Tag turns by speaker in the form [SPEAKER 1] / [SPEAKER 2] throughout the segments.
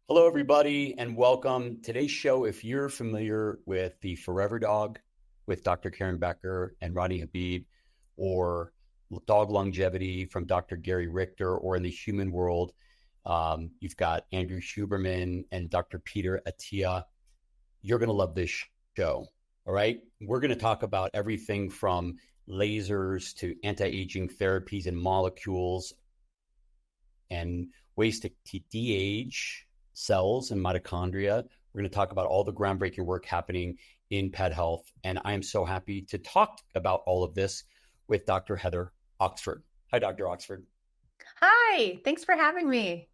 [SPEAKER 1] Hello, everybody, and welcome. Today's show, if you're familiar with the Forever Dog with Dr. Karen Becker and Rodney Habib, or Dog Longevity from Dr. Gary Richter, or in the human world, you've got Andrew Huberman and Dr. Peter Attia, you're going to love this show. All right. We're going to talk about everything from lasers to anti-aging therapies and molecules and ways to de-age cells and mitochondria. We're going to talk about all the groundbreaking work happening in pet health. And I am so happy to talk about all of this with Dr. Heather Oxford. Hi, Dr. Oxford.
[SPEAKER 2] Hi, thanks for having me.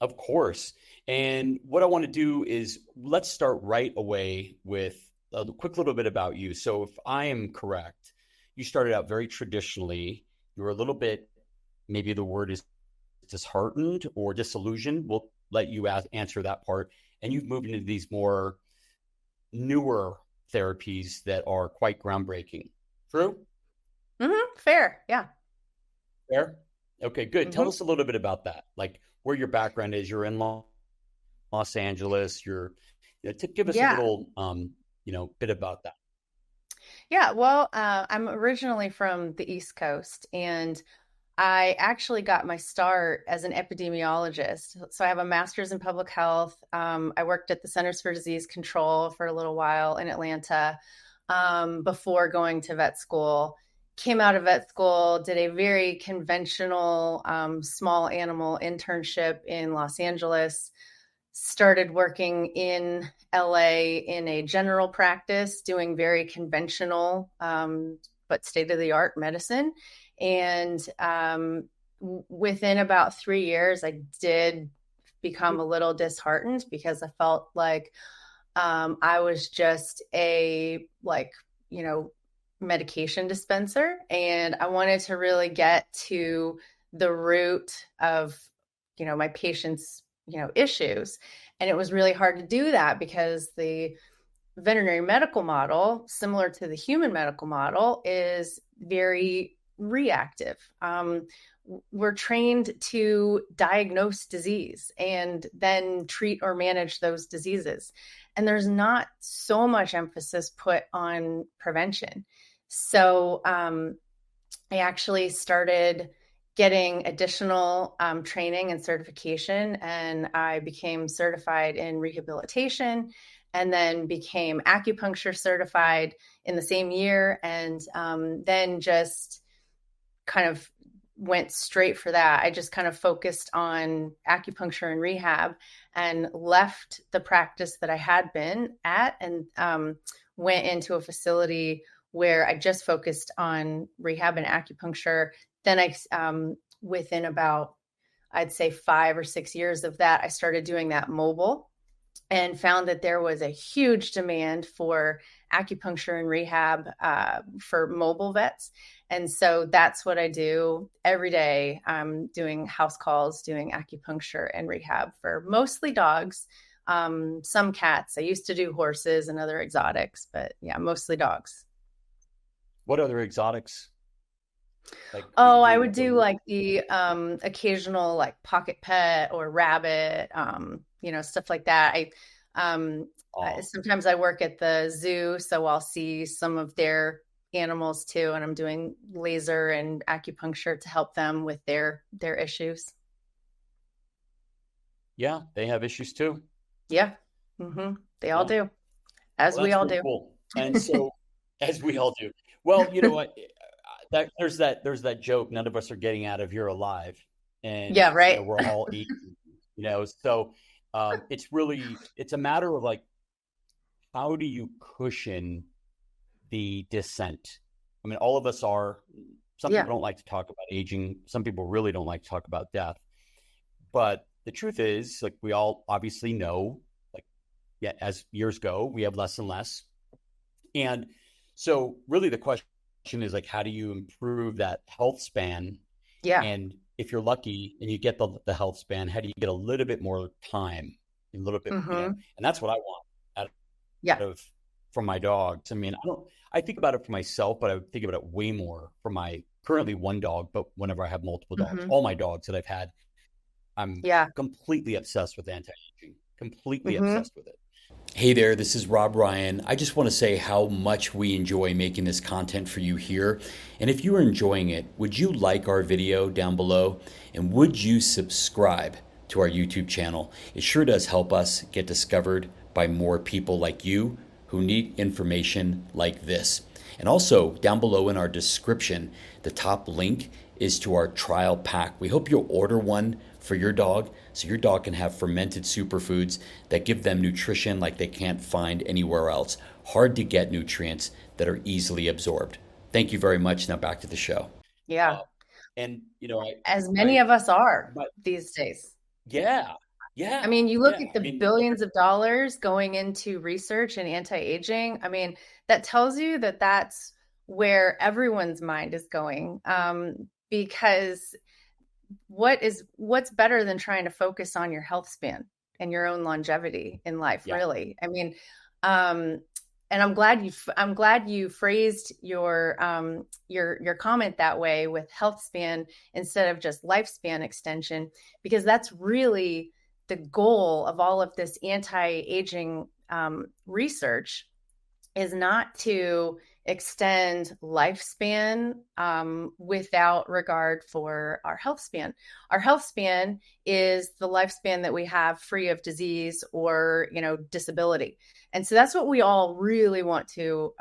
[SPEAKER 1] Of course. And what I want to do is let's start right away with a quick little bit about you. So if I am correct, you started out very traditionally. You were a little bit, maybe the word is disheartened or disillusioned. We'll let you answer that part. And you've moved into these more newer therapies that are quite groundbreaking. True?
[SPEAKER 2] Fair. Yeah.
[SPEAKER 1] Fair? Okay, good. Tell us a little bit about that. Like where your background is. You're in Los Angeles. Give us a little, bit about that.
[SPEAKER 2] Yeah. Well, I'm originally from the East Coast, and I actually got my start as an epidemiologist. So I have a master's in public health. I worked at the Centers for Disease Control for a little while in Atlanta before going to vet school. Came out of vet school, did a very conventional small animal internship in Los Angeles, started working in LA in a general practice, doing very conventional but state-of-the-art medicine. And within about 3 years, I did become a little disheartened because I felt like I was just a medication dispenser, and I wanted to really get to the root of my patients' issues. And it was really hard to do that because the veterinary medical model, similar to the human medical model, is very reactive. We're trained to diagnose disease and then treat or manage those diseases. And there's not so much emphasis put on prevention. So I actually started getting additional training and certification, and I became certified in rehabilitation and then became acupuncture certified in the same year, and then just kind of went straight for that. I just kind of focused on acupuncture and rehab and left the practice that I had been at and went into a facility where I just focused on rehab and acupuncture. Then within about, I'd say 5 or 6 years of that, I started doing that mobile and found that there was a huge demand for acupuncture and rehab for mobile vets. And so that's what I do every day. I'm doing house calls, doing acupuncture and rehab for mostly dogs, some cats. I used to do horses and other exotics, but yeah, mostly dogs.
[SPEAKER 1] What other exotics?
[SPEAKER 2] I would do like the occasional like pocket pet or rabbit, stuff like that. Sometimes I work at the zoo, so I'll see some of their animals too, and I'm doing laser and acupuncture to help them with their issues.
[SPEAKER 1] Yeah, they have issues too.
[SPEAKER 2] Yeah, they all do, as we all do.
[SPEAKER 1] Cool. And so, as we all do. Well, you know what? There's that joke. None of us are getting out of here alive, and
[SPEAKER 2] yeah, right.
[SPEAKER 1] We're all eating. So it's a matter of like, how do you cushion the descent? I mean, all of us are. Some people don't like to talk about aging. Some people really don't like to talk about death. But the truth is, like, we all obviously know, like, as years go, we have less and less. And so really the question is like, how do you improve that health span?
[SPEAKER 2] Yeah.
[SPEAKER 1] And if you're lucky and you get the health span, how do you get a little bit more time, a little bit, and that's what I want out of from my dogs. I mean, I think about it for myself, but I would think about it way more for my currently one dog, but whenever I have multiple dogs, all my dogs that I've had, I'm
[SPEAKER 2] Yeah.
[SPEAKER 1] completely obsessed with anti-aging, completely
[SPEAKER 2] Hmm.
[SPEAKER 1] obsessed with it. Hey there, this is Rob Ryan. I just want to say how much we enjoy making this content for you here. And if you are enjoying it, would you like our video down below? And would you subscribe to our YouTube channel? It sure does help us get discovered by more people like you who need information like this. And also, down below in our description, the top link is to our trial pack. We hope you'll order one for your dog so your dog can have fermented superfoods that give them nutrition like they can't find anywhere else. Hard to get nutrients that are easily absorbed. Thank you very much. Now back to the show.
[SPEAKER 2] Yeah.
[SPEAKER 1] Uh, and you know,
[SPEAKER 2] As many
[SPEAKER 1] I,
[SPEAKER 2] of us are
[SPEAKER 1] but
[SPEAKER 2] these days.
[SPEAKER 1] yeah,
[SPEAKER 2] I
[SPEAKER 1] yeah,
[SPEAKER 2] mean, you look
[SPEAKER 1] yeah.
[SPEAKER 2] at
[SPEAKER 1] I
[SPEAKER 2] the
[SPEAKER 1] mean,
[SPEAKER 2] billions of dollars going into research and anti-aging. I mean, that tells you that that's where everyone's mind is going. Because what's better than trying to focus on your health span and your own longevity in life,
[SPEAKER 1] yeah,
[SPEAKER 2] really? I mean, um, and I'm glad you phrased your comment that way with health span instead of just lifespan extension, because that's really the goal of all of this anti-aging research, is not to extend lifespan without regard for our health span. Our health span is the lifespan that we have free of disease or, disability. And so that's what we all really want to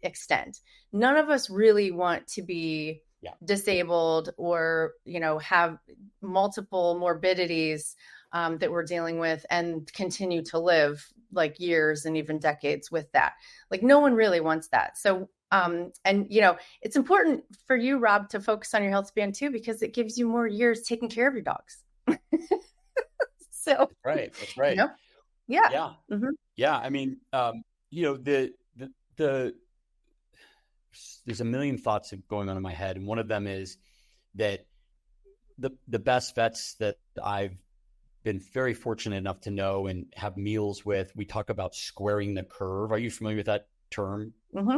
[SPEAKER 2] extend. None of us really want to be
[SPEAKER 1] yeah.
[SPEAKER 2] disabled or, have multiple morbidities that we're dealing with and continue to live like years and even decades with that. Like, no one really wants that. So, and it's important for you, Rob, to focus on your health span too, because it gives you more years taking care of your dogs. So,
[SPEAKER 1] That's right. That's right.
[SPEAKER 2] Yeah.
[SPEAKER 1] Yeah,
[SPEAKER 2] Hmm.
[SPEAKER 1] yeah. I mean, you know, the there's a million thoughts going on in my head, and one of them is that the best vets that I've been very fortunate enough to know and have meals with, we talk about squaring the curve. Are you familiar with that term?
[SPEAKER 2] Hmm.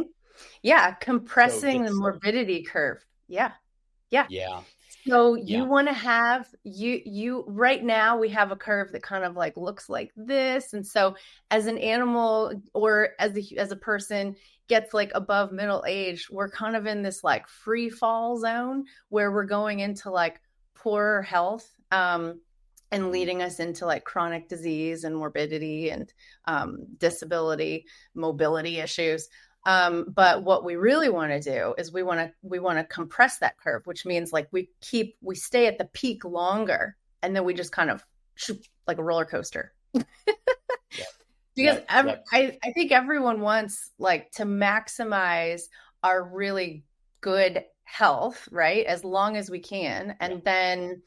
[SPEAKER 2] Yeah.
[SPEAKER 1] So
[SPEAKER 2] Compressing the
[SPEAKER 1] just
[SPEAKER 2] morbidity curve. Yeah. Yeah.
[SPEAKER 1] yeah,
[SPEAKER 2] So you
[SPEAKER 1] yeah,
[SPEAKER 2] want to have you right now we have a curve that kind of like looks like this. And so as an animal or as a person gets like above middle age, we're kind of in this like free fall zone where we're going into like poorer health, and leading us into like chronic disease and morbidity and disability, mobility issues. But what we really want to do is we want to compress that curve, which means like we stay at the peak longer, and then we just kind of like a roller coaster.
[SPEAKER 1] yeah,
[SPEAKER 2] Because
[SPEAKER 1] yeah,
[SPEAKER 2] I think everyone wants like to maximize our really good health, right? As long as we can.
[SPEAKER 1] yeah.
[SPEAKER 2] And then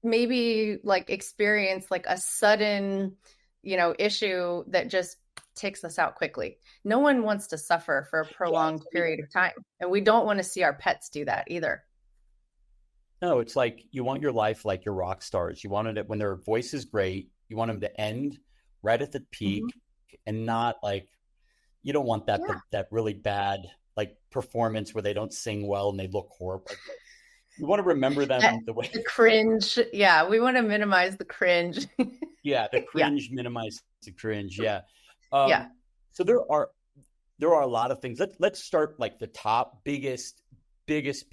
[SPEAKER 2] maybe like experience like a sudden, issue that just takes us out quickly. No one wants to suffer for a
[SPEAKER 1] Yeah.
[SPEAKER 2] prolonged period of time. And we don't want to see our pets do that either.
[SPEAKER 1] No, it's like you want your life like your rock stars. You wanted it when their voice is great. You want them to end right at the
[SPEAKER 2] Hmm.
[SPEAKER 1] peak, and not like you don't want
[SPEAKER 2] Yeah.
[SPEAKER 1] that really bad like performance where they don't sing well and they look horrible. Like, you want to remember them the way.
[SPEAKER 2] The cringe. Yeah. We want to minimize the cringe.
[SPEAKER 1] Yeah, the
[SPEAKER 2] Yeah.
[SPEAKER 1] cringe, minimize the cringe. Yeah.
[SPEAKER 2] Yeah.
[SPEAKER 1] So there are a lot of things. Let's start like the top biggest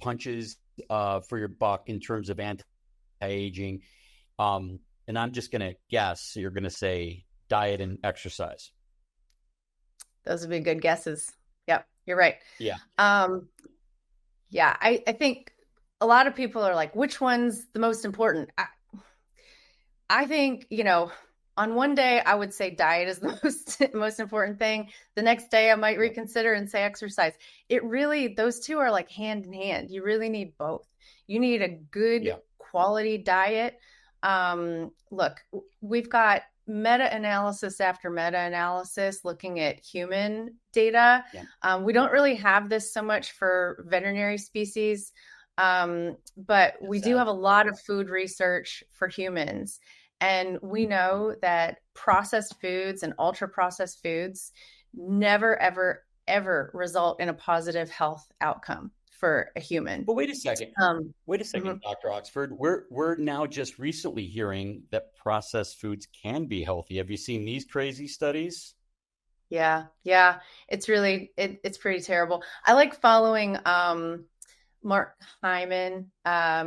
[SPEAKER 1] punches for your buck in terms of anti-aging. And I'm just gonna guess you're gonna say diet and exercise.
[SPEAKER 2] Those would be good guesses. Yep. You're right.
[SPEAKER 1] Yeah.
[SPEAKER 2] Um, yeah. I think a lot of people are like, which one's the most important? I think, on one day I would say diet is the most important thing. The next day I might
[SPEAKER 1] Yeah.
[SPEAKER 2] reconsider and say exercise. Those two are like hand in hand. You really need both. You need a good
[SPEAKER 1] Yeah.
[SPEAKER 2] quality diet. Look, we've got meta-analysis after meta-analysis looking at human data.
[SPEAKER 1] Yeah.
[SPEAKER 2] We don't really have this so much for veterinary species. But we do
[SPEAKER 1] Sad.
[SPEAKER 2] have a lot of food research for humans. And we know that processed foods and ultra processed foods never, ever, ever result in a positive health outcome for a human.
[SPEAKER 1] But wait a second.
[SPEAKER 2] Um,
[SPEAKER 1] Wait a
[SPEAKER 2] mhm.
[SPEAKER 1] second, Dr. Oxford. We're now just recently hearing that processed foods can be healthy. Have you seen these crazy studies?
[SPEAKER 2] Yeah, yeah. It's pretty terrible. I like following Mark Hyman.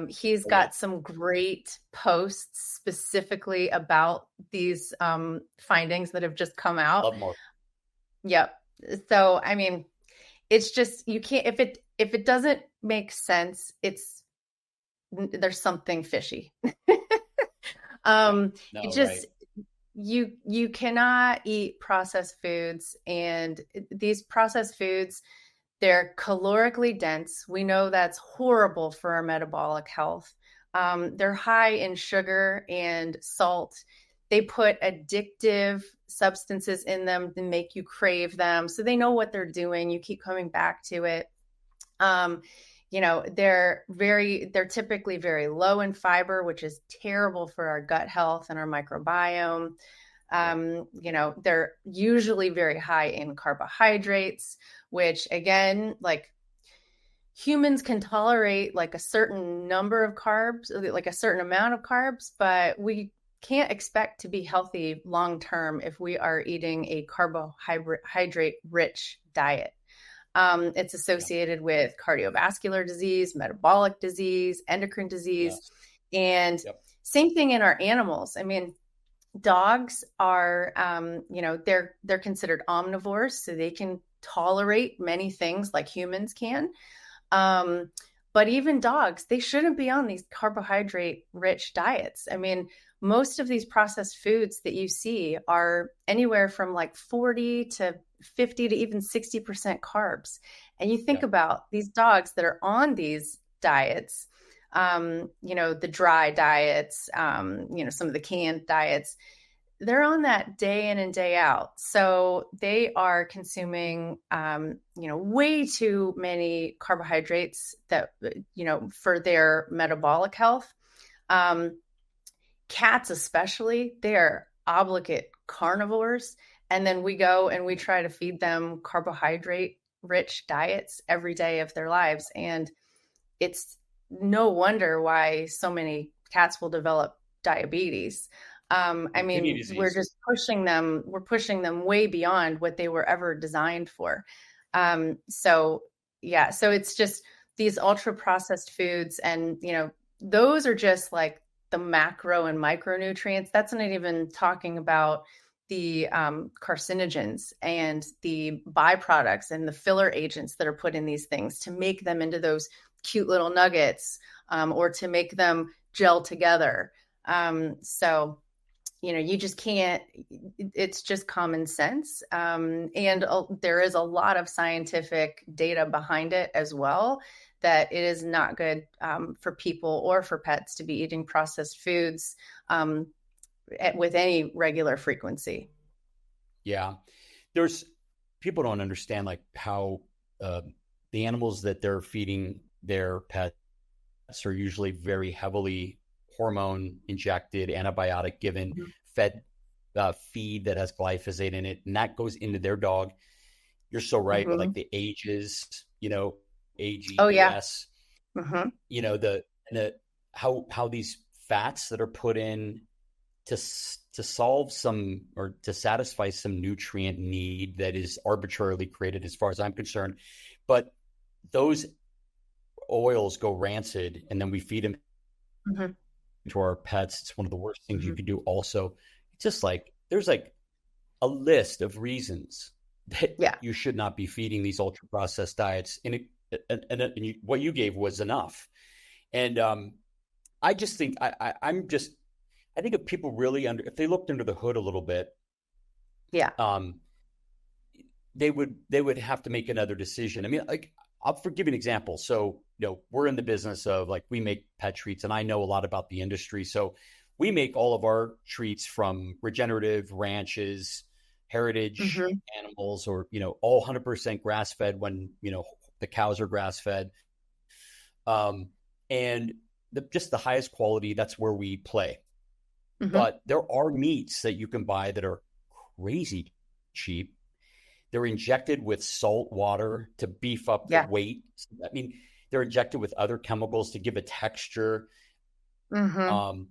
[SPEAKER 2] He's
[SPEAKER 1] Oh, yeah.
[SPEAKER 2] got some great posts specifically about these findings that have just come out.
[SPEAKER 1] Love Mark.
[SPEAKER 2] Yep. So, I mean, it's just you can't if it doesn't make sense, it's there's something fishy.
[SPEAKER 1] Yeah.
[SPEAKER 2] It
[SPEAKER 1] No, right.
[SPEAKER 2] just you cannot eat processed foods, and these processed foods, they're calorically dense. We know that's horrible for our metabolic health. They're high in sugar and salt. They put addictive substances in them to make you crave them. So they know what they're doing. You keep coming back to it. Um, they're typically very low in fiber, which is terrible for our gut health and our microbiome.
[SPEAKER 1] Yeah.
[SPEAKER 2] They're usually very high in carbohydrates, which again, like humans can tolerate like a certain number of carbs, like a certain amount of carbs, but we can't expect to be healthy long term if we are eating a carbohydrate rich diet. It's
[SPEAKER 1] Yeah.
[SPEAKER 2] associated with cardiovascular disease, metabolic disease, endocrine disease,
[SPEAKER 1] Yes.
[SPEAKER 2] and
[SPEAKER 1] Yep.
[SPEAKER 2] same thing in our animals. I mean, dogs are, they're considered omnivores, so they can tolerate many things like humans can. Um, but even dogs, they shouldn't be on these carbohydrate rich diets. I mean, most of these processed foods that you see are anywhere from like 40 to 50 to even 60% carbs. And you think
[SPEAKER 1] Yeah.
[SPEAKER 2] about these dogs that are on these diets, the dry diets, some of the canned diets, they're on that day in and day out. So they are consuming, way too many carbohydrates that, for their metabolic health. Um, Cats, especially, they are obligate carnivores. And then we go and we try to feed them carbohydrate rich diets every day of their lives. And it's no wonder why so many cats will develop diabetes. I
[SPEAKER 1] And kidney
[SPEAKER 2] mean,
[SPEAKER 1] disease.
[SPEAKER 2] we're pushing them way beyond what they were ever designed for. So yeah, so it's just these ultra processed foods, and those are just like the macro and micronutrients. That's not even talking about the carcinogens and the byproducts and the filler agents that are put in these things to make them into those cute little nuggets, or to make them gel together. So, you just can't, it's just common sense. And there is a lot of scientific data behind it as well, that it is not good for people or for pets to be eating processed foods with any regular frequency.
[SPEAKER 1] Yeah. There's people don't understand like how the animals that they're feeding their pets are usually very heavily hormone injected, antibiotic given,
[SPEAKER 2] Mhm.
[SPEAKER 1] fed feed that has glyphosate in it, and that goes into their dog. You're so right with like
[SPEAKER 2] Mhm.
[SPEAKER 1] the ages,
[SPEAKER 2] Oh, yeah.
[SPEAKER 1] AGES,
[SPEAKER 2] Hmm.
[SPEAKER 1] the how these fats that are put in to solve some or to satisfy some nutrient need that is arbitrarily created as far as I'm concerned. But those oils go rancid and then we feed them
[SPEAKER 2] Hmm.
[SPEAKER 1] to our pets. It's one of the worst things you
[SPEAKER 2] Hmm.
[SPEAKER 1] could do. Also, it's just like there's like a list of reasons that
[SPEAKER 2] Yeah.
[SPEAKER 1] you should not be feeding these ultra processed diets. And what you gave was enough. And I just think I think if people really if they looked under the hood a little bit,
[SPEAKER 2] Yeah.
[SPEAKER 1] um, they would have to make another decision. I mean, like I'll give you an example. So, we're in the business of like we make pet treats, and I know a lot about the industry. So we make all of our treats from regenerative ranches, heritage
[SPEAKER 2] Hmm.
[SPEAKER 1] animals, or all 100% grass fed when the cows are grass fed, and just the highest quality. That's where we play.
[SPEAKER 2] Hmm.
[SPEAKER 1] But there are meats that you can buy that are crazy cheap. They're injected with salt water to beef up the
[SPEAKER 2] Yeah.
[SPEAKER 1] weight. I mean, they're injected with other chemicals to give a texture.
[SPEAKER 2] Mm-hmm.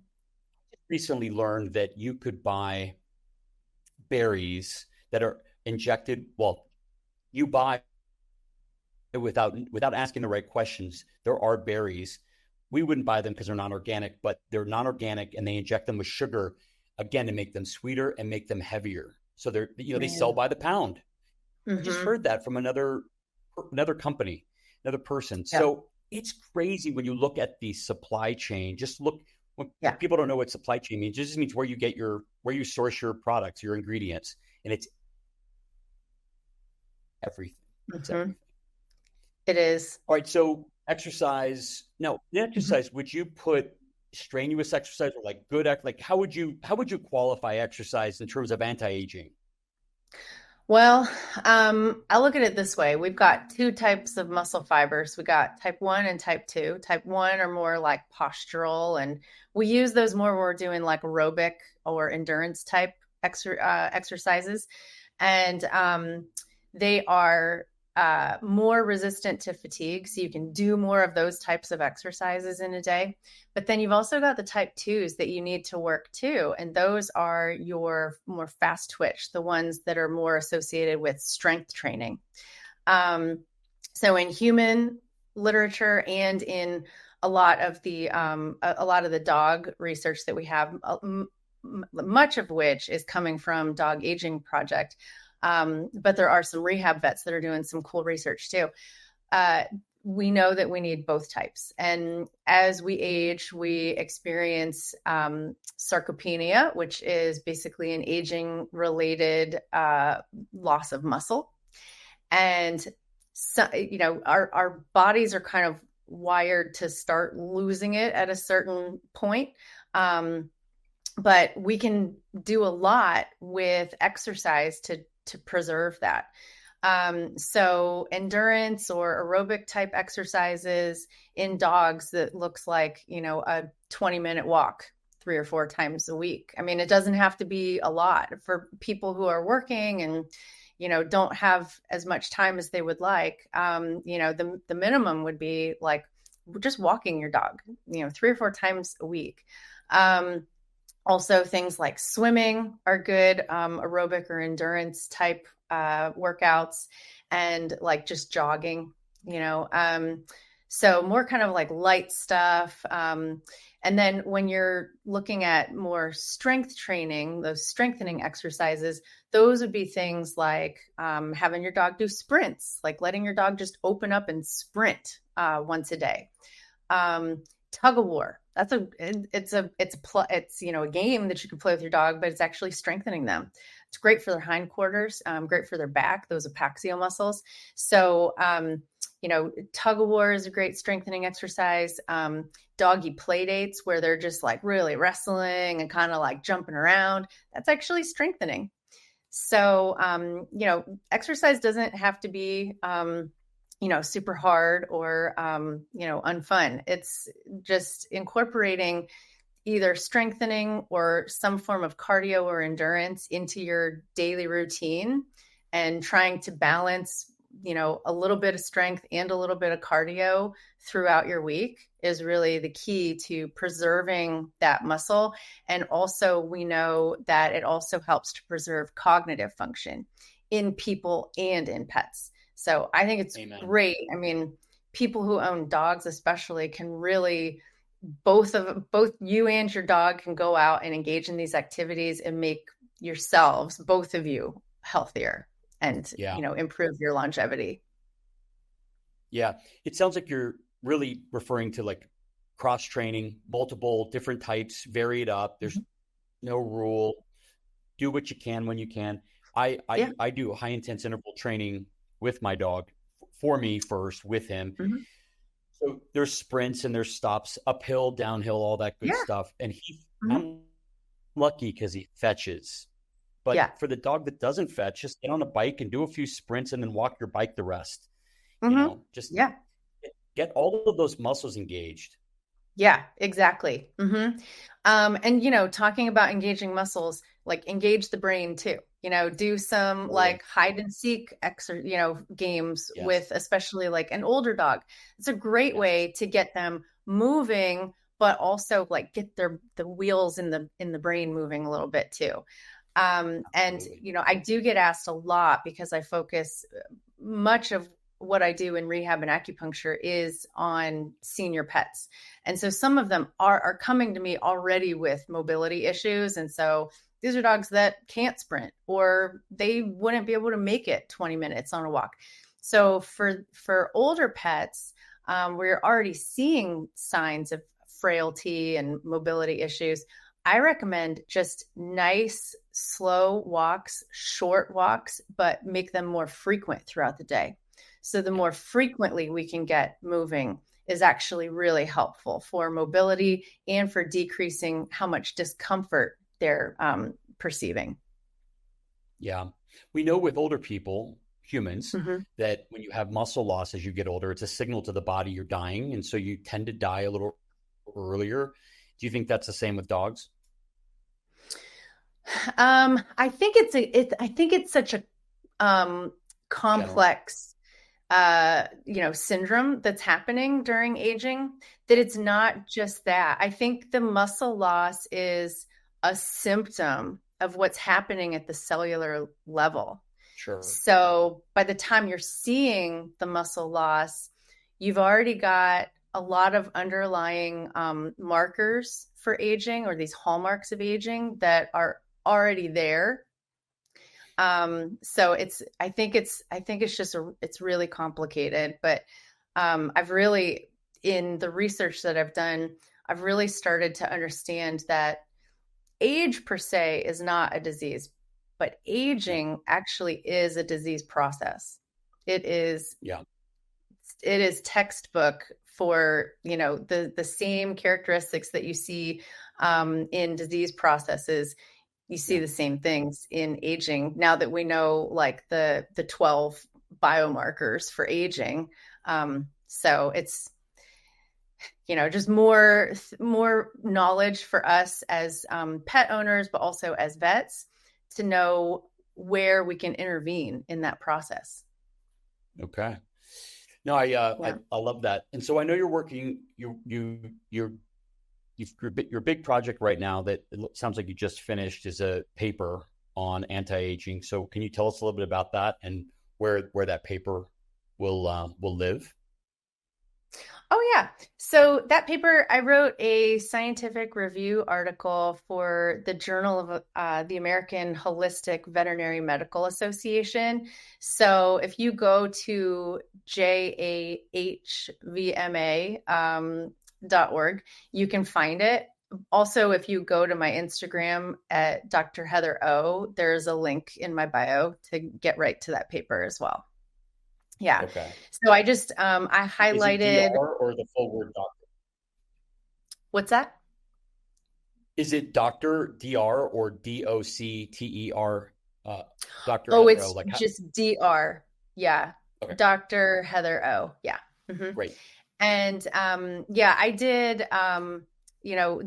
[SPEAKER 1] Recently learned that you could buy berries that are injected. Well, you buy without asking the right questions. There are berries. We wouldn't buy them because they're non-organic, but they're non-organic and they inject them with sugar again to make them sweeter and make them heavier. So they're, they sell by the pound. I just
[SPEAKER 2] Mm-hmm.
[SPEAKER 1] heard that from another company, another person.
[SPEAKER 2] Yeah.
[SPEAKER 1] So it's crazy when you look at the supply chain. Just look, when
[SPEAKER 2] Yeah.
[SPEAKER 1] people don't know what supply chain means, it just means where you source your products, your ingredients, and it's everything. It's
[SPEAKER 2] Mm-hmm.
[SPEAKER 1] everything.
[SPEAKER 2] It is.
[SPEAKER 1] All right. So exercise. Now, the
[SPEAKER 2] Mm-hmm.
[SPEAKER 1] exercise, would you put strenuous exercise or like like how would you qualify exercise in terms of anti-aging?
[SPEAKER 2] Well, I look at it this way. We've got two types of muscle fibers. We got type 1 and type 2. Type 1 are more like postural, and we use those more when we're doing like aerobic or endurance type exercises. And they are more resistant to fatigue. So you can do more of those types of exercises in a day. But then you've also got the type 2s that you need to work too. And those are your more fast twitch, the ones that are more associated with strength training. So in human literature and in a lot of the dog research that we have, much of which is coming from Dog Aging Project, but there are some rehab vets that are doing some cool research too. We know that we need both types. And as we age, we experience sarcopenia, which is basically an aging related loss of muscle. And so, our bodies are kind of wired to start losing it at a certain point. But we can do a lot with exercise to preserve that. So endurance or aerobic type exercises in dogs that looks like, a 20-minute walk 3 or 4 times a week. I mean, it doesn't have to be a lot for people who are working and, don't have as much time as they would like. The minimum would be like just walking your dog, 3 or 4 times a week. Also, things like swimming are good, aerobic or endurance type workouts, and like just jogging, so more kind of like light stuff. And then when you're looking at more strength training, those strengthening exercises, those would be things like having your dog do sprints, like letting your dog just open up and sprint once a day. Tug of war. It's a game that you can play with your dog, but it's actually strengthening them. It's great for their hindquarters, great for their back, those apaxial muscles. So, tug of war is a great strengthening exercise. Doggy play dates where they're just like really wrestling and kind of like jumping around. That's actually strengthening. So, exercise doesn't have to be, super hard or, unfun. It's just incorporating either strengthening or some form of cardio or endurance into your daily routine and trying to balance, a little bit of strength and a little bit of cardio throughout your week is really the key to preserving that muscle. And also we know that it also helps to preserve cognitive function in people and in pets. So I think it's
[SPEAKER 1] Amen.
[SPEAKER 2] great. I mean, people who own dogs especially can really, both you and your dog can go out and engage in these activities and make yourselves, both of you, healthier and, improve your longevity.
[SPEAKER 1] Yeah. It sounds like you're really referring to like cross training, multiple different types, vary it up. There's no rule. Do what you can when you can. I do high intense interval training with my dog, for me first, with him.
[SPEAKER 2] Mm-hmm.
[SPEAKER 1] So there's sprints and there's stops, uphill, downhill, all that good stuff. And I'm lucky because he fetches. But for the dog that doesn't fetch, just get on a bike and do a few sprints and then walk your bike the rest. Just get all of those muscles engaged.
[SPEAKER 2] Yeah, exactly. And talking about engaging muscles, like engage the brain too. Do some
[SPEAKER 1] Totally.
[SPEAKER 2] like hide and seek games
[SPEAKER 1] Yes.
[SPEAKER 2] with especially like an older dog. It's a great
[SPEAKER 1] Yes.
[SPEAKER 2] way to get them moving, but also like get the wheels in the brain moving a little bit too. And
[SPEAKER 1] Absolutely.
[SPEAKER 2] I do get asked a lot because I focus much of what I do in rehab and acupuncture is on senior pets. And so some of them are coming to me already with mobility issues. And so these are dogs that can't sprint or they wouldn't be able to make it 20 minutes on a walk. So for older pets, we're already seeing signs of frailty and mobility issues. I recommend just nice, slow walks, short walks, but make them more frequent throughout the day. So the
[SPEAKER 1] Yeah.
[SPEAKER 2] more frequently we can get moving is actually really helpful for mobility and for decreasing how much discomfort they're perceiving.
[SPEAKER 1] Yeah. We know with older people, humans,
[SPEAKER 2] Mm-hmm.
[SPEAKER 1] that when you have muscle loss as you get older, it's a signal to the body you're dying. And so you tend to die a little earlier. Do you think that's the same with dogs?
[SPEAKER 2] I think it's such a
[SPEAKER 1] General.
[SPEAKER 2] complex syndrome that's happening during aging that it's not just that. I think the muscle loss is a symptom of what's happening at the cellular level.
[SPEAKER 1] Sure.
[SPEAKER 2] So by the time you're seeing the muscle loss, you've already got a lot of underlying markers for aging or these hallmarks of aging that are already there. So I think it's just it's really complicated, but I've really, in the research that I've done, I've really started to understand that age per se is not a disease, but
[SPEAKER 1] Yeah.
[SPEAKER 2] aging actually is a disease process. It is
[SPEAKER 1] Yeah.
[SPEAKER 2] it is textbook for the same characteristics that you see in disease processes. You see
[SPEAKER 1] Yeah.
[SPEAKER 2] the same things in aging now that we know like the 12 biomarkers for aging. So it's just more knowledge for us as pet owners, but also as vets to know where we can intervene in that process.
[SPEAKER 1] Okay. No, I,
[SPEAKER 2] Yeah.
[SPEAKER 1] I love that. And so I know you're working, your big project right now that it sounds like you just finished is a paper on anti-aging. So can you tell us a little bit about that and where that paper will live?
[SPEAKER 2] Oh, yeah. So that paper, I wrote a scientific review article for the Journal of the American Holistic Veterinary Medical Association. So if you go to jahvma .org, you can find it. Also, if you go to my Instagram at Dr. Heather O, there's a link in my bio to get right to that paper as well. Yeah.
[SPEAKER 1] Okay.
[SPEAKER 2] So I
[SPEAKER 1] Is it
[SPEAKER 2] highlighted,
[SPEAKER 1] DR or the full word doctor?
[SPEAKER 2] what's that?
[SPEAKER 1] Is it Dr. DR or DOCTER? Dr.
[SPEAKER 2] Oh,
[SPEAKER 1] Heather O,
[SPEAKER 2] it's
[SPEAKER 1] like how,
[SPEAKER 2] just DR. Yeah.
[SPEAKER 1] okay,
[SPEAKER 2] Dr. Heather O. Yeah.
[SPEAKER 1] great.
[SPEAKER 2] And yeah, I did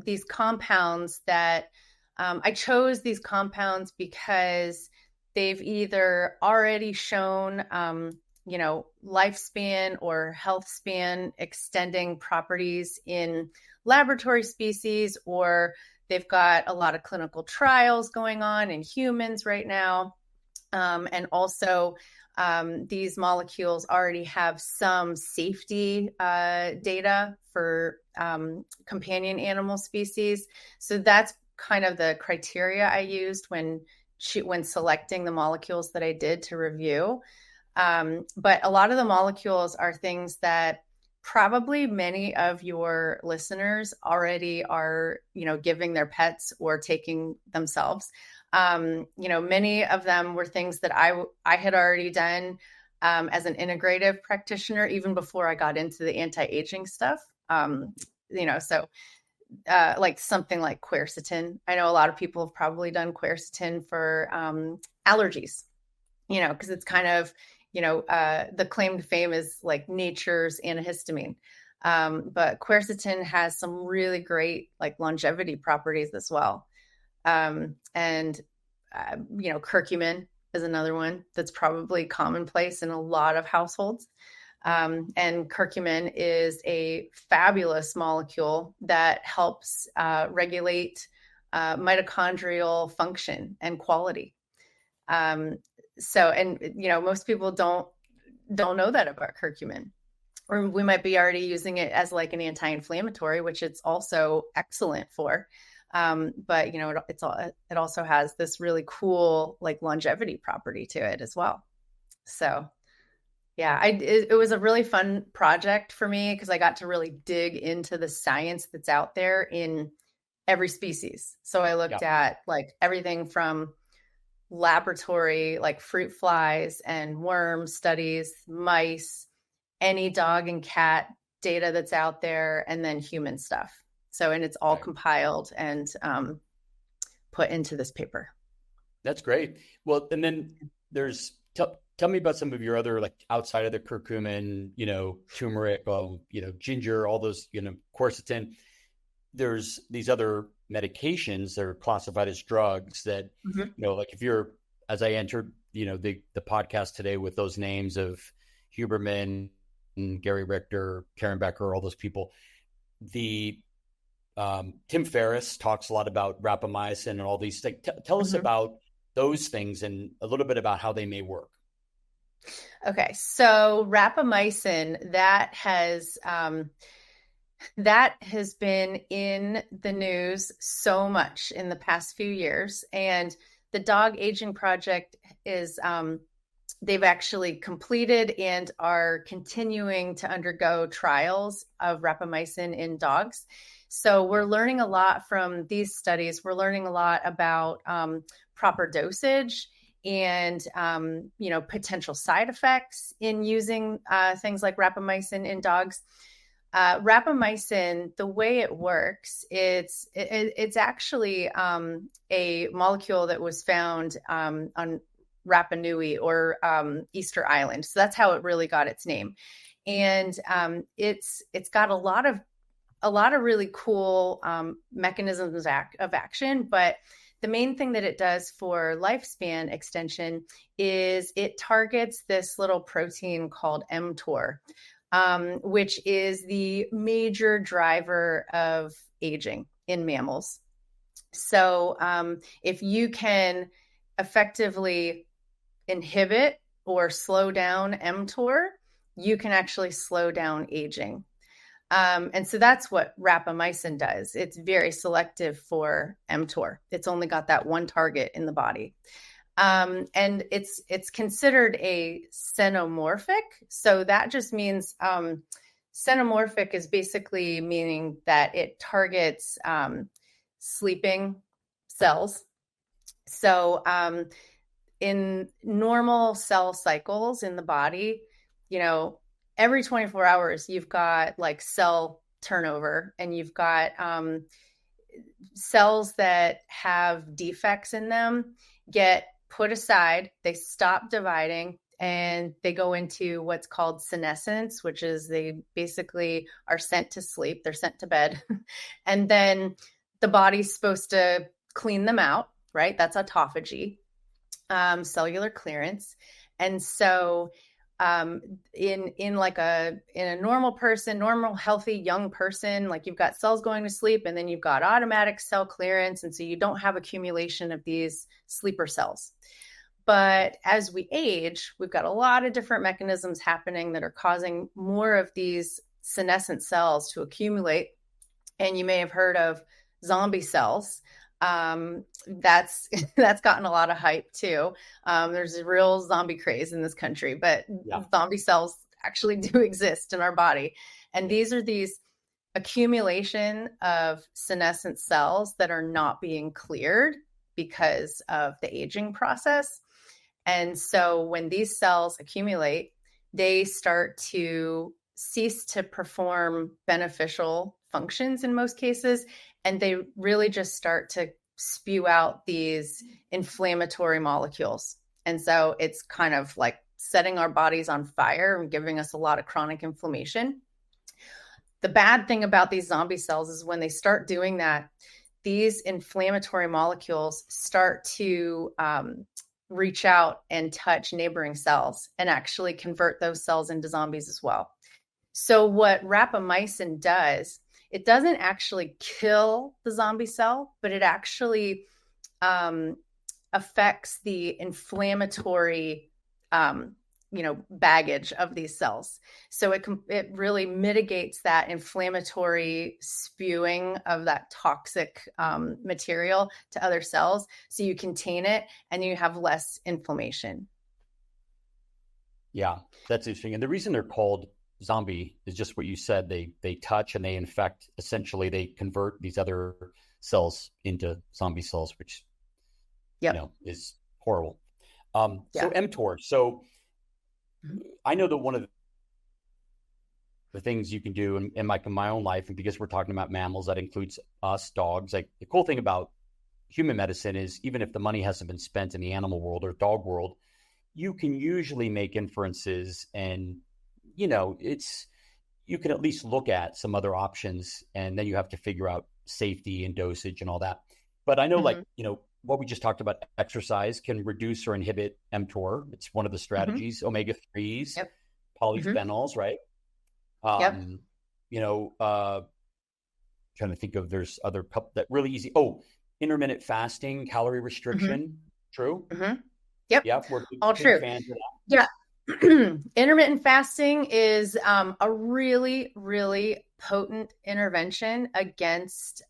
[SPEAKER 2] these compounds that I chose these compounds because they've either already shown lifespan or health span extending properties in laboratory species, or they've got a lot of clinical trials going on in humans right now. And also, these molecules already have some safety data for companion animal species. So that's kind of the criteria I used when selecting the molecules that I did to review. But a lot of the molecules are things that probably many of your listeners already are, giving their pets or taking themselves. Many of them were things that I had already done as an integrative practitioner, even before I got into the anti-aging stuff. So like something like quercetin. I know a lot of people have probably done quercetin for allergies, because it's kind of, the claim to fame is like nature's antihistamine. But quercetin has some really great like longevity properties as well. Curcumin is another one that's probably commonplace in a lot of households. And curcumin is a fabulous molecule that helps regulate mitochondrial function and quality. Most people don't know that about curcumin, or we might be already using it as like an anti-inflammatory, which it's also excellent for. But it also has this really cool like longevity property to it as well. So yeah, it was a really fun project for me because I got to really dig into the science that's out there in every species. So I looked at like everything from laboratory, like fruit flies and worm studies, mice, any dog and cat data that's out there, and then human stuff. And it's all compiled and put into this paper.
[SPEAKER 1] That's great. Well, and then there's, tell me about some of your other, like outside of the curcumin, turmeric, ginger, all those, quercetin. There's these other medications that are classified as drugs that, like if you're, as I entered, the podcast today with those names of Huberman, Gary Richter, Karen Becker, all those people, Tim Ferriss talks a lot about rapamycin and all these things. Tell us about those things and a little bit about how they may work.
[SPEAKER 2] Okay, so rapamycin, that has been in the news so much in the past few years, and the Dog Aging Project is they've actually completed and are continuing to undergo trials of rapamycin in dogs. So we're learning a lot from these studies. We're learning a lot about proper dosage and, potential side effects in using things like rapamycin in dogs. Rapamycin, the way it works, it's actually a molecule that was found on Rapa Nui or Easter Island. So that's how it really got its name. And it's got a lot of really cool mechanisms of action, but the main thing that it does for lifespan extension is it targets this little protein called mTOR, which is the major driver of aging in mammals. So if you can effectively inhibit or slow down mTOR, you can actually slow down aging. And so that's what rapamycin does. It's very selective for mTOR. It's only got that one target in the body. And it's considered a xenomorphic. So that just means xenomorphic is basically meaning that it targets sleeping cells. So in normal cell cycles in the body, every 24 hours, you've got like cell turnover, and you've got cells that have defects in them get put aside, they stop dividing, and they go into what's called senescence, which is they basically are sent to sleep. They're sent to bed. And then the body's supposed to clean them out, right? That's autophagy, cellular clearance. And so in a normal person, normal, healthy, young person, like you've got cells going to sleep, and then you've got automatic cell clearance. And so you don't have accumulation of these sleeper cells. But as we age, we've got a lot of different mechanisms happening that are causing more of these senescent cells to accumulate. And you may have heard of zombie cells. That's gotten a lot of hype too. There's a real zombie craze in this country, but zombie cells actually do exist in our body. And these are these accumulation of senescent cells that are not being cleared because of the aging process. And so when these cells accumulate, they start to cease to perform beneficial functions in most cases. And they really just start to spew out these inflammatory molecules. And so it's kind of like setting our bodies on fire and giving us a lot of chronic inflammation. The bad thing about these zombie cells is when they start doing that, these inflammatory molecules start to reach out and touch neighboring cells and actually convert those cells into zombies as well. So what rapamycin does, it doesn't actually kill the zombie cell, but it actually affects the inflammatory baggage of these cells. So it really mitigates that inflammatory spewing of that toxic material to other cells. So you contain it and you have less inflammation.
[SPEAKER 1] Yeah, that's interesting. And the reason they're called zombie is just what you said. They touch and they infect. Essentially, they convert these other cells into zombie cells, which is horrible. So mTOR. So I know that one of the things you can do in my own life, and because we're talking about mammals, that includes us, dogs. Like the cool thing about human medicine is even if the money hasn't been spent in the animal world or dog world, you can usually make inferences and, you can at least look at some other options, and then you have to figure out safety and dosage and all that. But I know what we just talked about, exercise can reduce or inhibit mTOR. It's one of the strategies, omega-3s, polyphenols, right? Trying to think of, there's other that really easy. Oh, intermittent fasting, calorie restriction. True.
[SPEAKER 2] Yep.
[SPEAKER 1] We're
[SPEAKER 2] all true.
[SPEAKER 1] Fans of that.
[SPEAKER 2] Yeah. Intermittent fasting is a really, really potent intervention against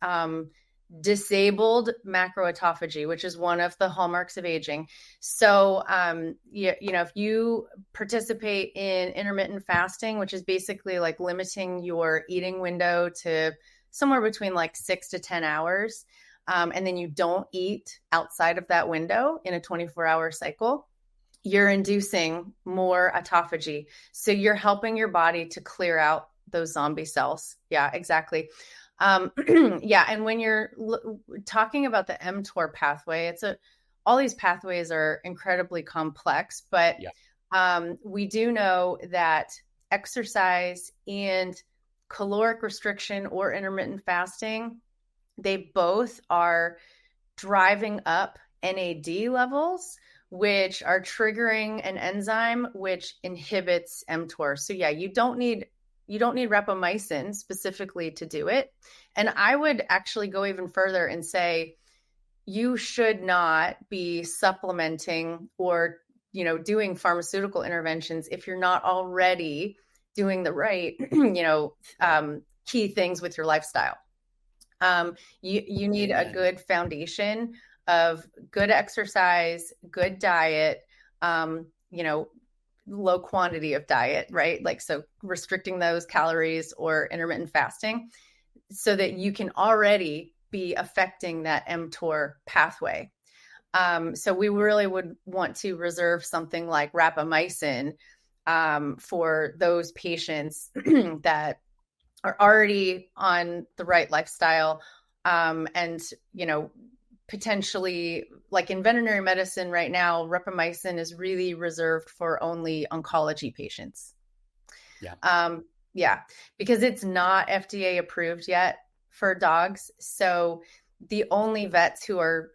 [SPEAKER 2] disabled macroautophagy, which is one of the hallmarks of aging. So, if you participate in intermittent fasting, which is basically like limiting your eating window to somewhere between like 6 to 10 hours, and then you don't eat outside of that window in a 24-hour cycle, you're inducing more autophagy. So you're helping your body to clear out those zombie cells. Yeah, exactly. And when you're talking about the mTOR pathway, all these pathways are incredibly complex, but we do know that exercise and caloric restriction or intermittent fasting, they both are driving up NAD levels, which are triggering an enzyme which inhibits mTOR. So you don't need rapamycin specifically to do it. And I would actually go even further and say you should not be supplementing or, doing pharmaceutical interventions if you're not already doing the right, key things with your lifestyle. You need a good foundation of good exercise, good diet, low quantity of diet, right? Like, so restricting those calories or intermittent fasting so that you can already be affecting that mTOR pathway. So we really would want to reserve something like rapamycin for those patients that are already on the right lifestyle, and, potentially, like in veterinary medicine right now, rapamycin is really reserved for only oncology patients. Because it's not FDA approved yet for dogs. So the only vets who are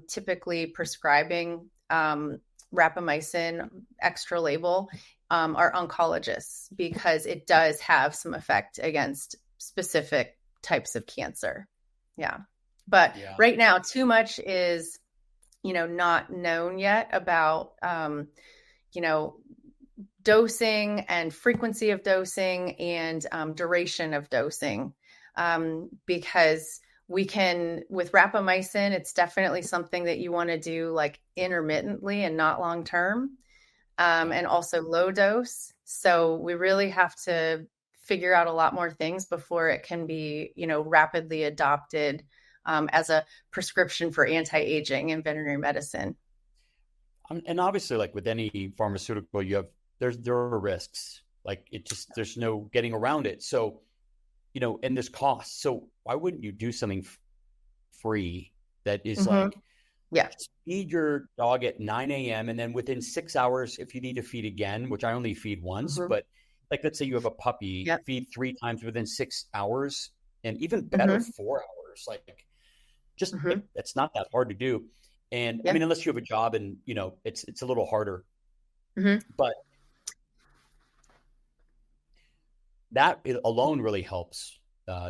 [SPEAKER 2] typically prescribing rapamycin extra label are oncologists, because it does have some effect against specific types of cancer. But right now, too much is, not known yet about, dosing and frequency of dosing and duration of dosing. Because with rapamycin, it's definitely something that you want to do like intermittently and not long-term, and also low dose. So we really have to figure out a lot more things before it can be, rapidly adopted as a prescription for anti-aging in veterinary medicine.
[SPEAKER 1] And obviously, like with any pharmaceutical, there are risks. Like there's no getting around it. So, and there's costs. So why wouldn't you do something free that is feed your dog at 9 a.m. and then within 6 hours, if you need to feed again, which I only feed once, but like let's say you have a puppy,
[SPEAKER 2] Yep.
[SPEAKER 1] feed 3 times within 6 hours, and even better,
[SPEAKER 2] Hmm.
[SPEAKER 1] 4 hours. Like just like
[SPEAKER 2] Hmm.
[SPEAKER 1] it's not that hard to do. And I
[SPEAKER 2] Yeah.
[SPEAKER 1] mean, unless you have a job and it's a little harder,
[SPEAKER 2] Hmm.
[SPEAKER 1] but that alone really helps.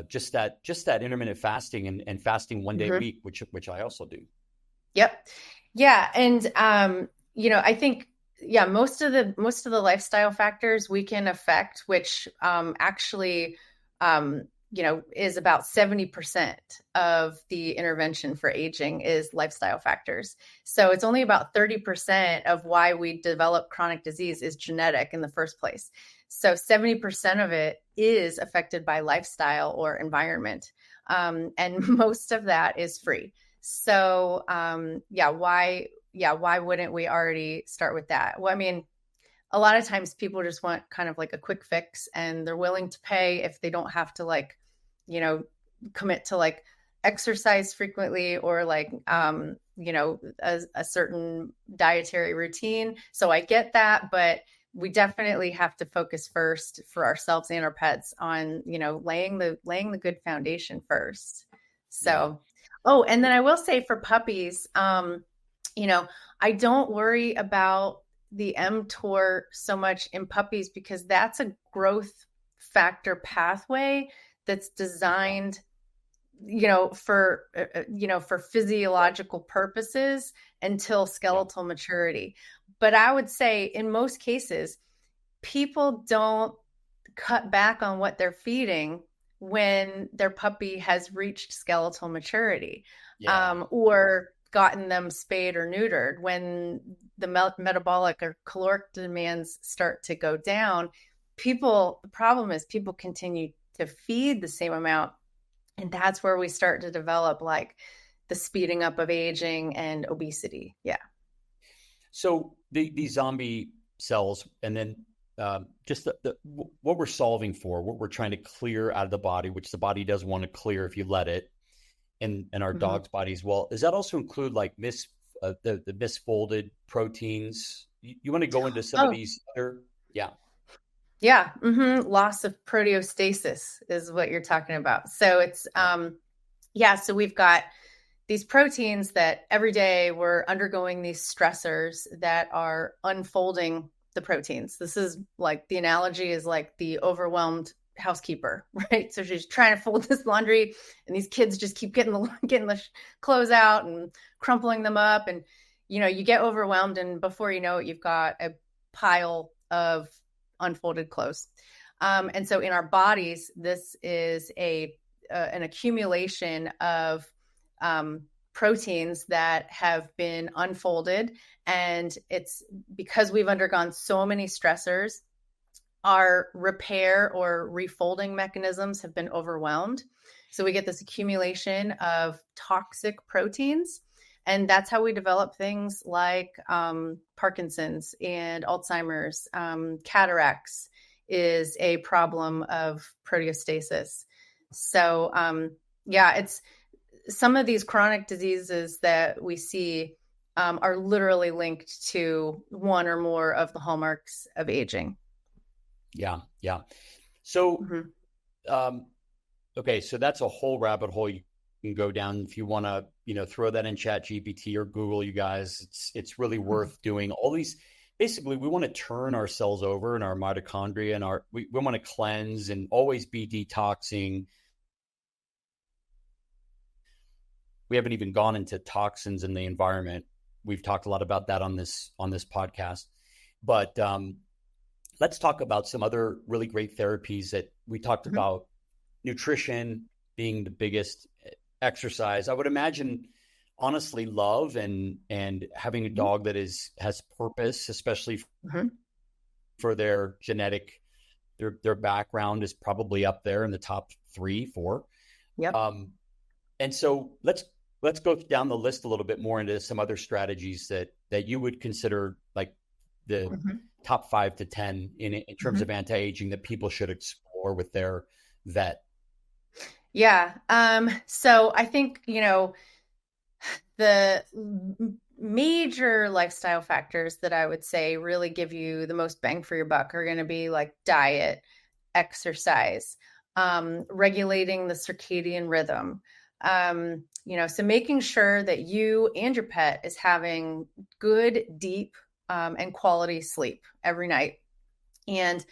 [SPEAKER 1] Just that intermittent fasting and fasting one day a
[SPEAKER 2] Hmm.
[SPEAKER 1] week, which I also do.
[SPEAKER 2] Yep. Yeah. And I think most of the lifestyle factors we can affect, which actually is about 70% of the intervention for aging is lifestyle factors. So it's only about 30% of why we develop chronic disease is genetic in the first place. So 70% of it is affected by lifestyle or environment. And most of that is free. So, why wouldn't we already start with that? Well, I mean, a lot of times people just want kind of like a quick fix and they're willing to pay if they don't have to like, you know, commit to like exercise frequently or like, a certain dietary routine. So I get that, but we definitely have to focus first for ourselves and our pets on, laying the good foundation first.
[SPEAKER 1] Yeah.
[SPEAKER 2] So, oh, and then I will say for puppies, you know, I don't worry about the mTOR so much in puppies because that's a growth factor pathway that's
[SPEAKER 1] Yeah.
[SPEAKER 2] designed, for physiological purposes until
[SPEAKER 1] Yeah.
[SPEAKER 2] skeletal maturity. But I would say in most cases, people don't cut back on what they're feeding when their puppy has reached skeletal maturity,
[SPEAKER 1] Yeah.
[SPEAKER 2] or gotten them spayed or neutered. When the metabolic or caloric demands start to go down, the problem is people continue to feed the same amount. And that's where we start to develop like the speeding up of aging and obesity. Yeah.
[SPEAKER 1] So these zombie cells, and then just what we're solving for, what we're trying to clear out of the body, which the body does want to clear if you let it, and our
[SPEAKER 2] Mm-hmm.
[SPEAKER 1] dog's body as well. Does that also include like the misfolded proteins? You want to go into some of
[SPEAKER 2] Oh,
[SPEAKER 1] these other? Yeah.
[SPEAKER 2] yeah. Loss of proteostasis is what you're talking about. So it's,
[SPEAKER 1] Yeah.
[SPEAKER 2] so we've got these proteins that every day we're undergoing these stressors that are unfolding the proteins. This is like the analogy is like the overwhelmed housekeeper, right? So she's trying to fold this laundry and these kids just keep getting the clothes out and crumpling them up, and you get overwhelmed, and before you know it you've got a pile of unfolded clothes. And so in our bodies this is an accumulation of proteins that have been unfolded. And it's because we've undergone so many stressors, our repair or refolding mechanisms have been overwhelmed. So we get this accumulation of toxic proteins. And that's how we develop things like Parkinson's and Alzheimer's. Cataracts is a problem of proteostasis. So, it's some of these chronic diseases that we see are literally linked to one or more of the hallmarks of aging.
[SPEAKER 1] Yeah. Yeah. So,
[SPEAKER 2] Mm-hmm.
[SPEAKER 1] um, okay, so that's a whole rabbit hole you can go down if you want to, throw that in Chat GPT or Google, you guys. It's really worth doing. All these, basically, we want to turn our cells over and our mitochondria and we want to cleanse and always be detoxing. We haven't even gone into toxins in the environment. We've talked a lot about that on this podcast, but let's talk about some other really great therapies that we talked
[SPEAKER 2] Mm-hmm.
[SPEAKER 1] about. Nutrition being the biggest, exercise. I would imagine, honestly, love and having a dog that has purpose, especially
[SPEAKER 2] Mm-hmm.
[SPEAKER 1] for their genetic, their background is probably up there in the top 3, 4.
[SPEAKER 2] Yep.
[SPEAKER 1] Um, and so let's go down the list a little bit more into some other strategies that you would consider like the
[SPEAKER 2] Mm-hmm.
[SPEAKER 1] top 5 to 10 in terms
[SPEAKER 2] Mm-hmm.
[SPEAKER 1] of anti-aging that people should explore with their vet.
[SPEAKER 2] Yeah. So I think, the major lifestyle factors that I would say really give you the most bang for your buck are going to be like diet, exercise, regulating the circadian rhythm. So making sure that you and your pet is having good, deep, and quality sleep every night. And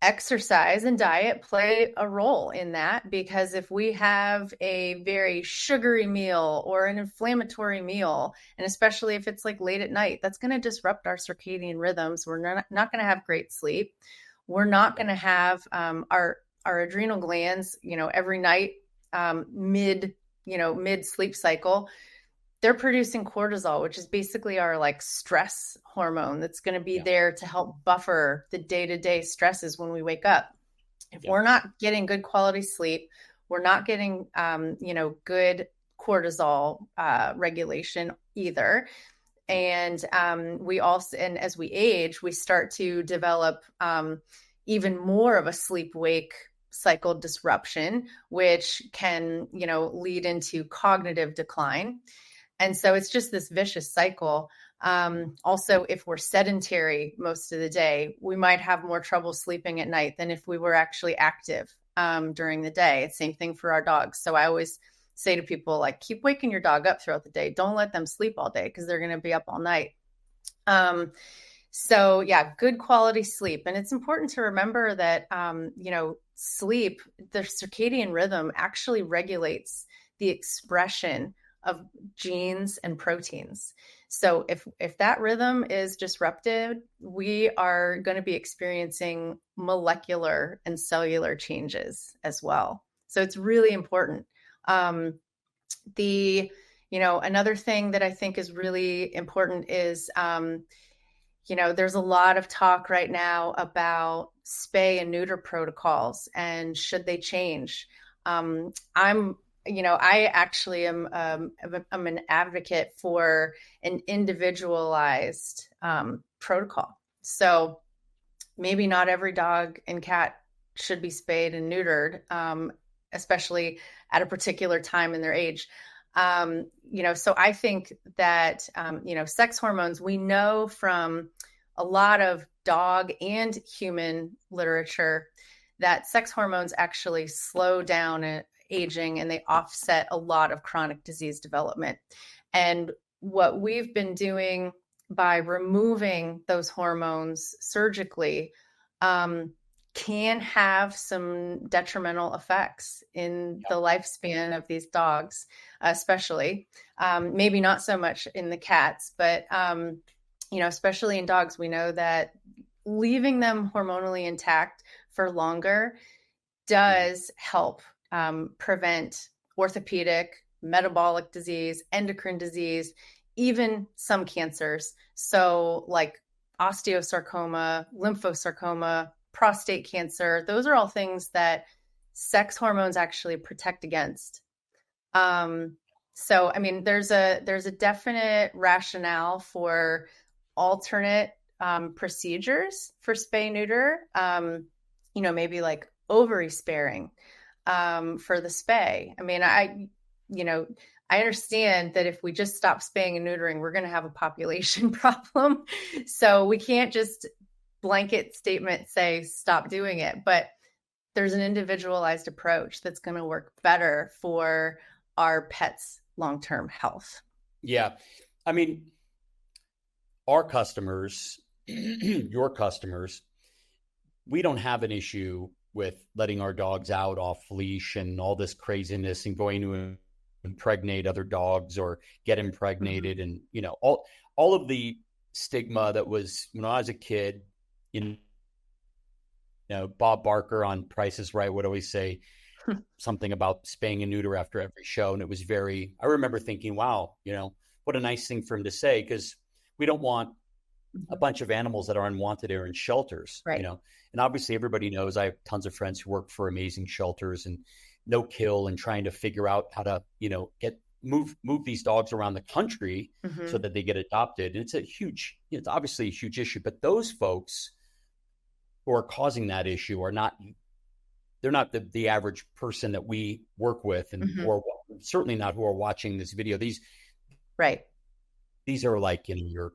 [SPEAKER 2] exercise and diet play a role in that, because if we have a very sugary meal or an inflammatory meal, and especially if it's like late at night, that's going to disrupt our circadian rhythms. We're not going to have great sleep. We're not going to have our adrenal glands, every night, mid sleep cycle, they're producing cortisol, which is basically our like stress hormone that's going to be there to help buffer the day-to-day stresses when we wake up. If we're not getting good quality sleep, we're not getting, good cortisol regulation either. And and as we age, we start to develop even more of a sleep-wake cycle disruption, which can, lead into cognitive decline. And so it's just this vicious cycle. Also, if we're sedentary most of the day, we might have more trouble sleeping at night than if we were actually active during the day. It's same thing for our dogs. So I always say to people, like, keep waking your dog up throughout the day. Don't let them sleep all day because they're going to be up all night. So yeah, good quality sleep. And it's important to remember that, sleep, the circadian rhythm actually regulates the expression of genes and proteins. So if that rhythm is disrupted, we are going to be experiencing molecular and cellular changes as well. So it's really important. Another thing that I think is really important is, there's a lot of talk right now about spay and neuter protocols and should they change. I actually am I'm an advocate for an individualized protocol. So maybe not every dog and cat should be spayed and neutered, especially at a particular time in their age. So I think that, sex hormones, we know from a lot of dog and human literature that sex hormones actually slow down aging and they offset a lot of chronic disease development. And what we've been doing by removing those hormones surgically can have some detrimental effects in the lifespan of these dogs, especially. Maybe not so much in the cats, but especially in dogs, we know that leaving them hormonally intact for longer does help prevent orthopedic, metabolic disease, endocrine disease, even some cancers. So like osteosarcoma, lymphosarcoma, prostate cancer, those are all things that sex hormones actually protect against. So, I mean, there's a definite rationale for alternate procedures for spay neuter, maybe like ovary sparing for the spay. I mean, I understand that if we just stop spaying and neutering, we're going to have a population problem. So we can't just blanket statement say stop doing it, but there's an individualized approach that's going to work better for our pets' long-term health.
[SPEAKER 1] Yeah. I mean, our customers, your customers, we don't have an issue with letting our dogs out off leash and all this craziness and going to impregnate other dogs or get impregnated. Mm-hmm. And, all of the stigma that was when I was a kid, Bob Barker on Price is Right would always say something about spaying and neuter after every show. And it was I remember thinking, wow, what a nice thing for him to say, because we don't want a bunch of animals that are unwanted or in shelters,
[SPEAKER 2] right.
[SPEAKER 1] And obviously everybody knows I have tons of friends who work for amazing shelters and no kill and trying to figure out how to, move these dogs around the country so that they get adopted. And it's obviously a huge issue, but those folks who are causing that issue they're not the average person that we work with and or certainly not who are watching this video. These these are like, your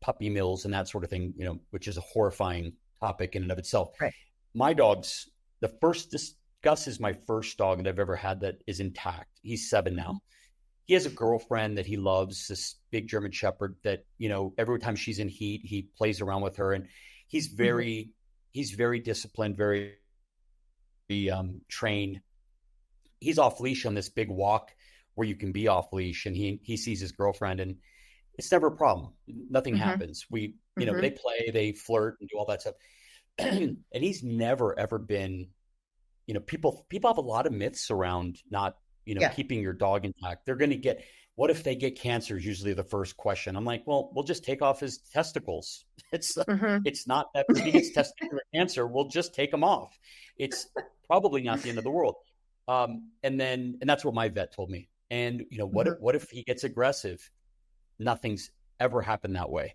[SPEAKER 1] puppy mills and that sort of thing, which is a horrifying topic in and of itself.
[SPEAKER 2] Right.
[SPEAKER 1] My dogs, Gus is my first dog that I've ever had that is intact. He's 7 now. He has a girlfriend that he loves, this big German Shepherd that, every time she's in heat, he plays around with her, and he's very disciplined, very trained. He's off leash on this big walk where you can be off leash, and he sees his girlfriend, and it's never a problem. Nothing happens. They play, they flirt and do all that stuff. And he's never, ever been, people have a lot of myths around not, keeping your dog intact. They're going to get, what if they get cancer is usually the first question. I'm like, well, we'll just take off his testicles. It's not that if he gets testicular cancer, we'll just take them off. It's probably not the end of the world. And that's what my vet told me. And, what if he gets aggressive? Nothing's ever happened that way.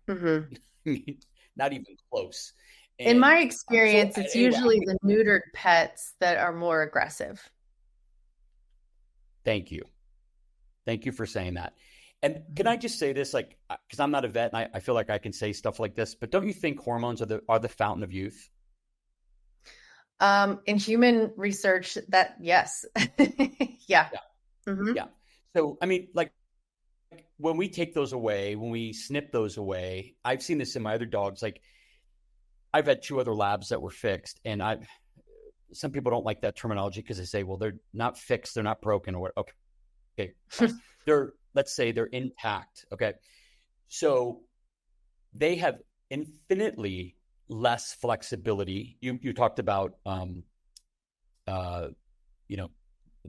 [SPEAKER 1] Not even close. And
[SPEAKER 2] in my experience, it's usually the neutered pets that are more aggressive.
[SPEAKER 1] Thank you. Thank you for saying that. And can I just say this, because I'm not a vet and I feel like I can say stuff like this, but don't you think hormones are the fountain of youth?
[SPEAKER 2] In human research, yes. Yeah.
[SPEAKER 1] Yeah. So, I mean, when we take those away, when we snip those away, I've seen this in my other dogs. I've had 2 other labs that were fixed, and some people don't like that terminology because they say, well, they're not fixed, they're not broken, or what? Okay. Let's say they're intact. Okay. So they have infinitely less flexibility. You talked about,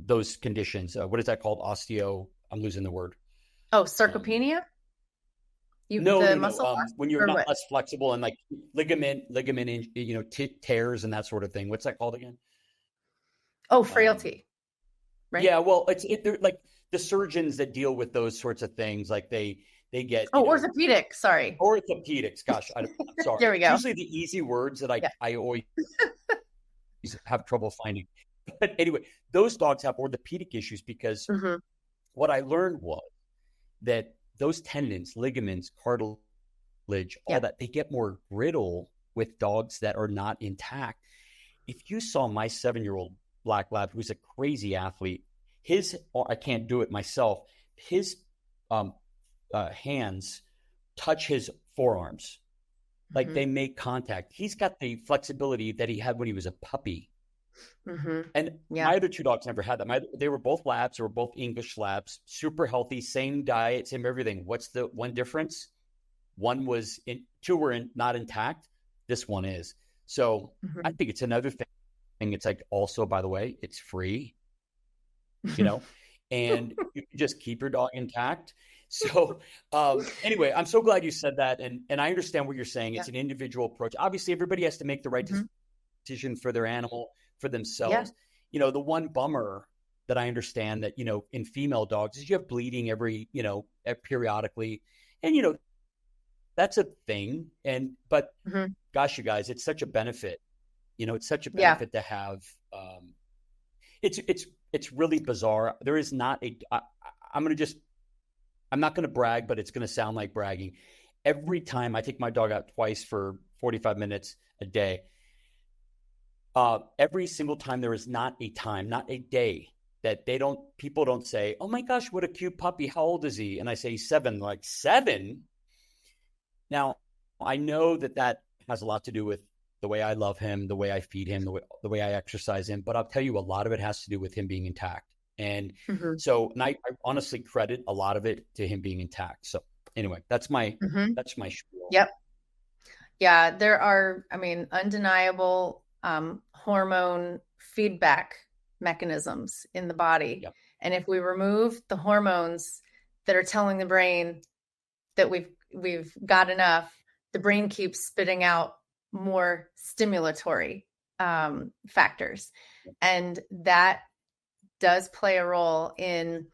[SPEAKER 1] those conditions. What is that called? I'm losing the word.
[SPEAKER 2] Oh, sarcopenia?
[SPEAKER 1] No. When you're not less flexible and ligament, tears and that sort of thing. What's that called again?
[SPEAKER 2] Oh, frailty. Right.
[SPEAKER 1] Yeah. Well, they're like the surgeons that deal with those sorts of things. They get.
[SPEAKER 2] Orthopedics. Sorry.
[SPEAKER 1] Orthopedics. Gosh, I'm sorry.
[SPEAKER 2] There we go.
[SPEAKER 1] Usually the easy words that I always have trouble finding. But anyway, those dogs have orthopedic issues because what I learned was that those tendons, ligaments, cartilage, all that, they get more brittle with dogs that are not intact. If you saw my 7-year-old black lab, who's a crazy athlete, I can't do it myself, his hands touch his forearms. They make contact. He's got the flexibility that he had when he was a puppy. And my other 2 dogs never had that. They were both labs. They were both English labs, super healthy, same diet, same everything. What's the one difference? 2 were not intact. This one is. So I think it's another thing. It's also, by the way, it's free, and you can just keep your dog intact. So anyway, I'm so glad you said that. And I understand what you're saying. It's an individual approach. Obviously, everybody has to make the right decision for their animal, for themselves. The one bummer that I understand that, in female dogs is you have bleeding periodically. And, that's a thing. But gosh, you guys, it's such a benefit. It's such a benefit to have. It's really bizarre. There is not I'm not going to brag, but it's going to sound like bragging. Every time I take my dog out twice for 45 minutes a day, every single time there is not a day that people don't say, oh my gosh, what a cute puppy. How old is he? And I say 7, 7. Now I know that has a lot to do with the way I love him, the way I feed him, the way I exercise him. But I'll tell you, a lot of it has to do with him being intact. And so, I honestly credit a lot of it to him being intact. So anyway, that's my spiel.
[SPEAKER 2] Yep. Yeah. There are, undeniable hormone feedback mechanisms in the body.
[SPEAKER 1] Yep.
[SPEAKER 2] And if we remove the hormones that are telling the brain that we've got enough, the brain keeps spitting out more stimulatory factors. And that does play a role in,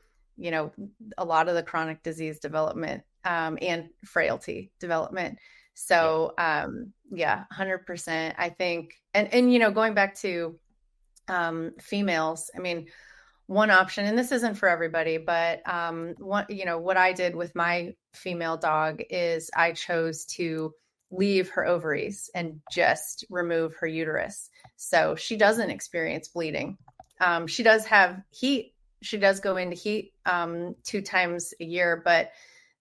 [SPEAKER 2] a lot of the chronic disease development and frailty development. So, 100%, I think. And, going back to females, one option, and this isn't for everybody, but what I did with my female dog is I chose to leave her ovaries and just remove her uterus. So she doesn't experience bleeding. She does have heat. She does go into heat 2 times a year, but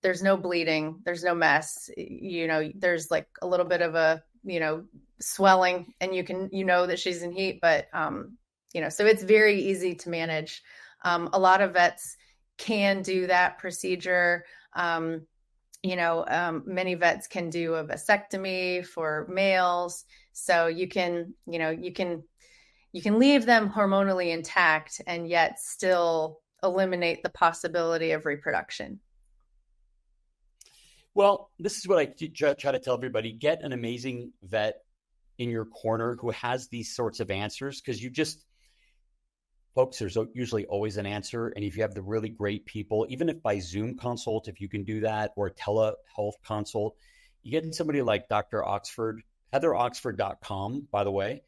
[SPEAKER 2] there's no bleeding. There's no mess. There's like a little bit of a, swelling, and that she's in heat, but so it's very easy to manage. A lot of vets can do that procedure. Many vets can do a vasectomy for males. So you can leave them hormonally intact and yet still eliminate the possibility of reproduction.
[SPEAKER 1] Well, this is what I try to tell everybody: get an amazing vet in your corner who has these sorts of answers, because folks, there's usually always an answer. And if you have the really great people, even if by Zoom consult, if you can do that, or telehealth consult, you get somebody like Dr. Oxford, heatheroxford.com, by the way,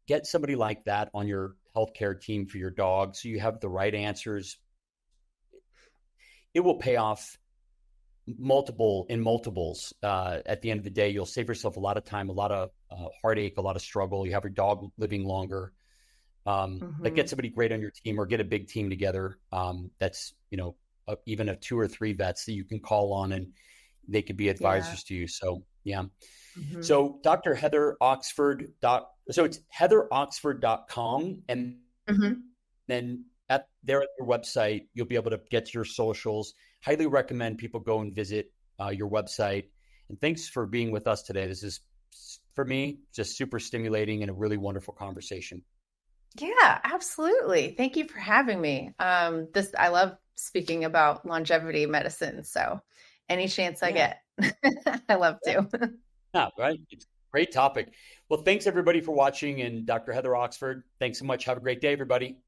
[SPEAKER 1] get somebody like that on your healthcare team for your dog, so you have the right answers. It will pay off multiples. At the end of the day, you'll save yourself a lot of time, a lot of heartache, a lot of struggle. You have your dog living longer. But get somebody great on your team, or get a big team together. That's, even a 2 or 3 vets that you can call on, and they could be advisors to you. So, yeah. Mm-hmm. So Dr. Heather Oxford. So it's heatheroxford.com. And then at your website, you'll be able to get to your socials. Highly recommend people go and visit your website. And thanks for being with us today. This is, for me, just super stimulating and a really wonderful conversation.
[SPEAKER 2] Yeah, absolutely. Thank you for having me. I love speaking about longevity medicine. So any chance I get, I love to.
[SPEAKER 1] Yeah, right. It's a great topic. Well, thanks everybody for watching. And Dr. Heather Oxford, thanks so much. Have a great day, everybody.